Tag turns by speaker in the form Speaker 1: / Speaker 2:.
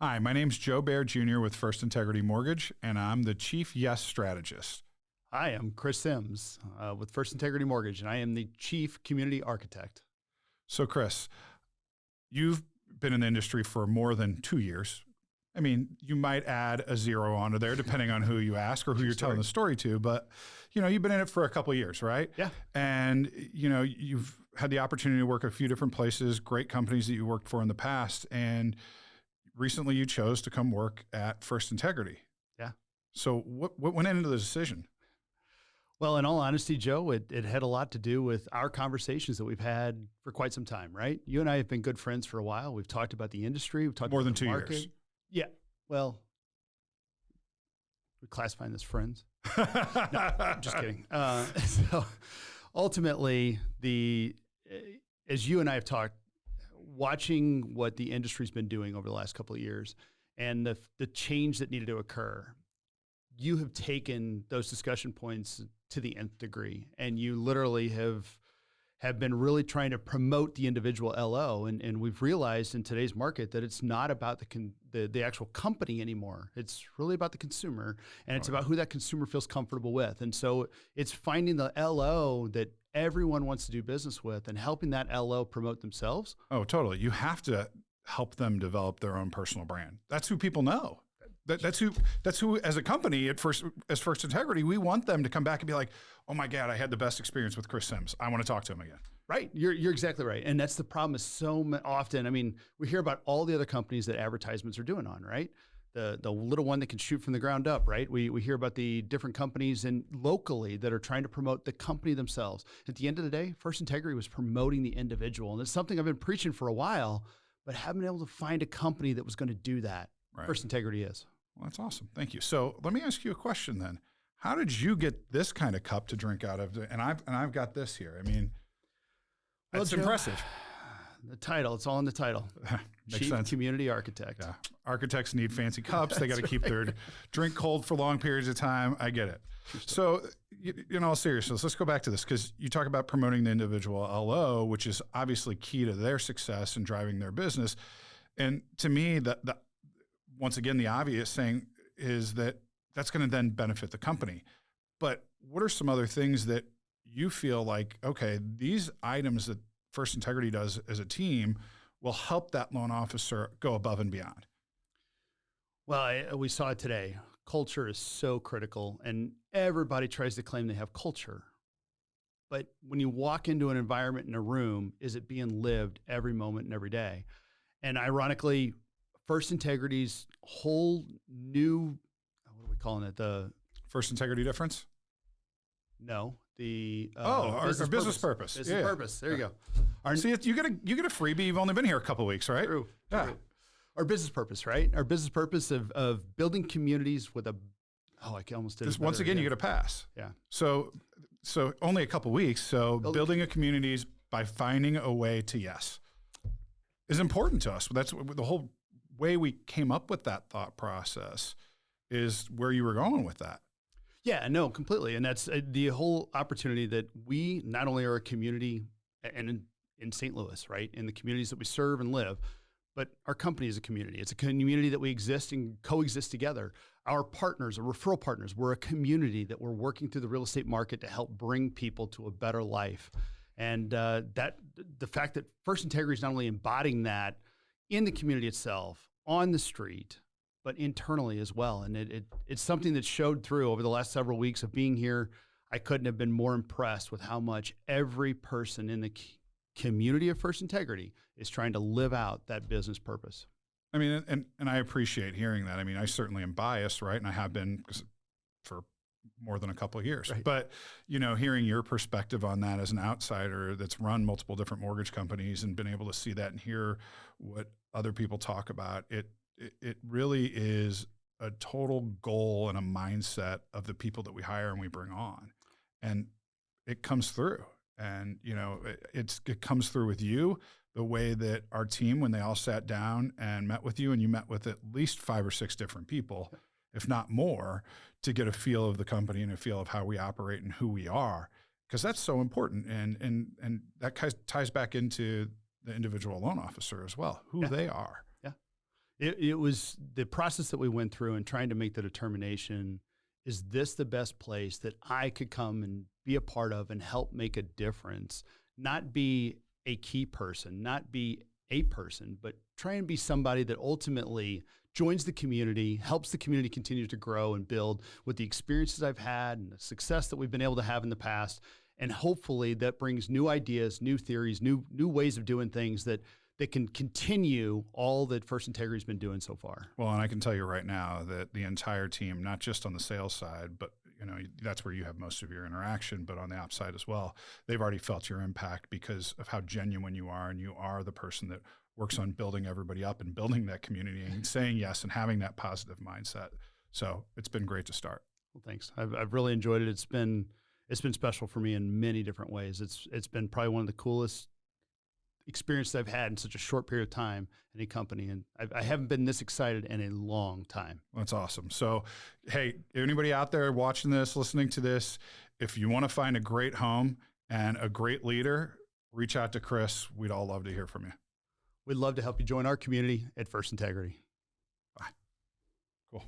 Speaker 1: Hi, my name's Joe Baer Jr. with First Integrity Mortgage, and I'm the Chief Yes Strategist.
Speaker 2: Hi, I'm Chris Sims with First Integrity Mortgage, and I am the Chief Community Architect.
Speaker 1: So, Chris, you've been in the industry for more than 2 years. I mean, you might add a zero onto there, depending on who you ask or who you're telling the story to. But, you've been in it for a couple of years, right?
Speaker 2: Yeah.
Speaker 1: And, you've had the opportunity to work at a few different places, great companies that you worked for in the past. And recently you chose to come work at First Integrity.
Speaker 2: Yeah.
Speaker 1: So what went into the decision?
Speaker 2: Well, in all honesty, Joe, it had a lot to do with our conversations that we've had for quite some time, right? You and I have been good friends for a while. We've talked about the industry. We've talked
Speaker 1: more
Speaker 2: about
Speaker 1: than
Speaker 2: the
Speaker 1: 2
Speaker 2: market.
Speaker 1: years.
Speaker 2: Yeah. Well, we're classifying this friends. No, I'm just kidding. So ultimately, as you and I have talked, watching what the industry's been doing over the last couple of years and the change that needed to occur, you have taken those discussion points to the nth degree, and you literally have been really trying to promote the individual LO. And we've realized in today's market that it's not about the actual company anymore. It's really about the consumer, and it's about who that consumer feels comfortable with. And so it's finding the LO that everyone wants to do business with and helping that LO promote themselves.
Speaker 1: Oh, totally. You have to help them develop their own personal brand. That's who people know. That's who, as a company as First Integrity, we want them to come back and be like, oh my God, I had the best experience with Chris Sims. I want to talk to him again.
Speaker 2: Right. You're exactly right. And that's the problem is so often, I mean, we hear about all the other companies that advertisements are doing on, right? The little one that can shoot from the ground up, right? We hear about the different companies and locally that are trying to promote the company themselves. At the end of the day, First Integrity was promoting the individual. And it's something I've been preaching for a while, but haven't been able to find a company that was going to do that. Right. First Integrity is.
Speaker 1: Well, that's awesome. Thank you. So let me ask you a question then. How did you get this kind of cup to drink out of? And I've got this here. I mean, that's impressive.
Speaker 2: The title, it's all in the title.
Speaker 1: Makes sense.
Speaker 2: Community Architect.
Speaker 1: Yeah. Architects need fancy cups. They got to keep
Speaker 2: right.
Speaker 1: their drink cold for long periods of time. I get it. So, in all seriousness, let's go back to this because you talk about promoting the individual LO, which is obviously key to their success and driving their business. And to me, once again, the obvious thing is that that's going to then benefit the company. But what are some other things that you feel like, okay, these items that First Integrity does as a team will help that loan officer go above and beyond?
Speaker 2: Well, we saw it today. Culture is so critical, and everybody tries to claim they have culture. But when you walk into an environment in a room, is it being lived every moment and every day? And ironically, First Integrity's whole new, what are we calling it? The
Speaker 1: First Integrity difference?
Speaker 2: No, the
Speaker 1: our business purpose.
Speaker 2: Business purpose. There you go.
Speaker 1: See, you get a freebie. You've only been here a couple of weeks, right?
Speaker 2: True.
Speaker 1: Yeah.
Speaker 2: True. Our business purpose, right? Our business purpose of building communities with a. Oh, I almost did.
Speaker 1: Once again, you get a pass.
Speaker 2: Yeah.
Speaker 1: So only a couple of weeks. So building a communities by finding a way to yes is important to us. That's the whole way we came up with that thought process is where you were going with that.
Speaker 2: Yeah, no, completely. And that's the whole opportunity that we not only are a community and in St. Louis, right, in the communities that we serve and live, but our company is a community. It's a community that we exist and coexist together. Our partners, our referral partners, we're a community that we're working through the real estate market to help bring people to a better life. And that the fact that First Integrity is not only embodying that in the community itself, on the street, but internally as well. And it's something that showed through over the last several weeks of being here. I couldn't have been more impressed with how much every person in the community of First Integrity is trying to live out that business purpose.
Speaker 1: I mean, and I appreciate hearing that. I mean, I certainly am biased, right? And I have been for more than a couple of years. Right. But, hearing your perspective on that as an outsider that's run multiple different mortgage companies and been able to see that and hear what other people talk about, it really is a total goal and a mindset of the people that we hire and we bring on. And it comes through. And, it comes through with you, the way that our team, when they all sat down and met with you, and you met with at least 5 or 6 different people, if not more, to get a feel of the company and a feel of how we operate and who we are, because that's so important. And that ties back into the individual loan officer as well, who they are.
Speaker 2: Yeah. It was the process that we went through and trying to make the determination, is this the best place that I could come and be a part of and help make a difference? Not be a key person, not be a person, but try and be somebody that ultimately joins the community, helps the community continue to grow and build with the experiences I've had and the success that we've been able to have in the past. And hopefully that brings new ideas, new theories, new ways of doing things that can continue all that First Integrity has been doing so far.
Speaker 1: Well, and I can tell you right now that the entire team, not just on the sales side, but that's where you have most of your interaction, but on the ops side as well, they've already felt your impact because of how genuine you are, and you are the person that works on building everybody up and building that community and saying yes and having that positive mindset. So it's been great to start.
Speaker 2: Well, thanks. I've really enjoyed it. It's been special for me in many different ways. It's been probably one of the coolest experiences I've had in such a short period of time in a company. And I haven't been this excited in a long time.
Speaker 1: That's awesome. So, hey, anybody out there watching this, listening to this, if you want to find a great home and a great leader, reach out to Chris. We'd all love to hear from you.
Speaker 2: We'd love to help you join our community at First Integrity.
Speaker 1: Bye. Cool.